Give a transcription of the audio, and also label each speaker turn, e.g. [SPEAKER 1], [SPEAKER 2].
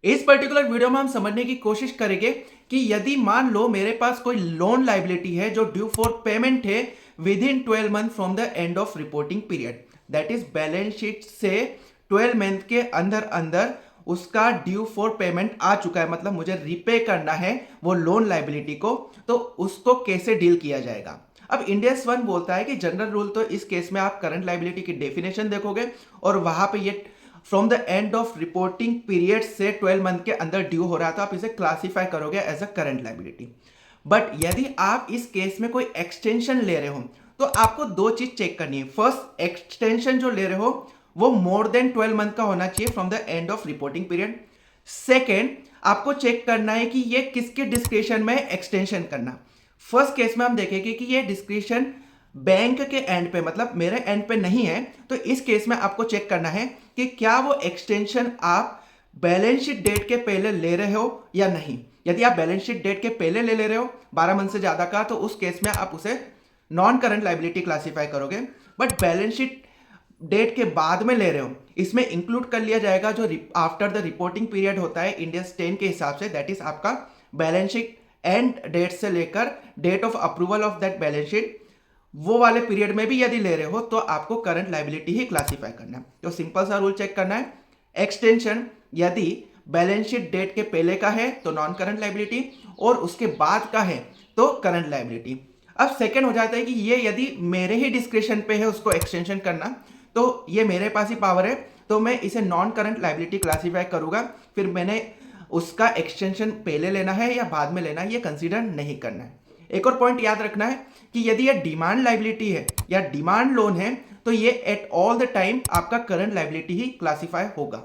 [SPEAKER 1] इस particular video में हम समझने की कोशिश करेंगे कि यदि मान लो मेरे पास कोई लोन लाइबिलिटी है जो ड्यू फॉर पेमेंट है with in 12 month from the end of reporting period, that is balance sheet से 12 मंथ के अंदर अंदर उसका ड्यू फॉर पेमेंट आ चुका है, मतलब मुझे रिपे करना है वो लोन लाइबिलिटी को, तो उसको कैसे डील किया जाएगा। अब इंडियस वन बोलता है कि जनरल रूल तो इस केस में आप करंट लाइबिलिटी की डेफिनेशन देखोगे और वहां पे ये from the end of reporting period से 12 मंथ के अंदर ड्यू हो रहा था, आप इसे क्लासिफाई करोगे as a current liability. But यदि आप इस केस में कोई एक्सटेंशन ले रहे हो तो आपको दो चीज चेक करनी है। फर्स्ट, एक्सटेंशन जो ले रहे हो वो मोर देन 12 मंथ का होना चाहिए from the end of reporting period. Second, आपको चेक करना है कि ये किसके डिस्क्रिप्शन में एक्सटेंशन करना। फर्स्ट केस में हम देखेंगे कि ये डिस्क्रिप्शन बैंक के एंड पे, मतलब मेरे एंड पे नहीं है, तो इस केस में आपको चेक करना है कि क्या वो एक्सटेंशन आप बैलेंस शीट डेट के पहले ले रहे हो या नहीं। यदि आप बैलेंस शीट डेट के पहले ले रहे हो 12 मंथ से ज्यादा का, तो उस केस में आप उसे नॉन करंट लाइबिलिटी क्लासिफाई करोगे। बट बैलेंस शीट डेट के बाद में ले रहे हो, इसमें इंक्लूड कर लिया जाएगा जो आफ्टर द रिपोर्टिंग पीरियड होता है इंडियस 10 के हिसाब से, दैट इज आपका बैलेंस शीट एंड डेट से लेकर date of approval of that balance sheet, वो वाले पीरियड में भी यदि ले रहे हो तो आपको करंट लाइबिलिटी ही क्लासिफाई करना है। तो सिंपल सा रूल चेक करना है, एक्सटेंशन यदि बैलेंस शीट डेट के पहले का है तो नॉन करंट लाइबिलिटी, और उसके बाद का है तो करंट लाइबिलिटी। अब सेकंड हो जाता है कि ये यदि मेरे ही डिस्क्रिप्शन पे है उसको एक्सटेंशन करना, तो ये मेरे पास ही पावर है, तो मैं इसे नॉन करंट लाइबिलिटी क्लासिफाई करूंगा। फिर मैंने उसका एक्सटेंशन पहले लेना है या बाद में लेना है ये कंसीडर नहीं करना है। एक और पॉइंट याद रखना है कि यदि ये डिमांड लाइबिलिटी है या डिमांड लोन है तो ये एट ऑल द टाइम आपका करंट लाइबिलिटी ही क्लासिफाई होगा।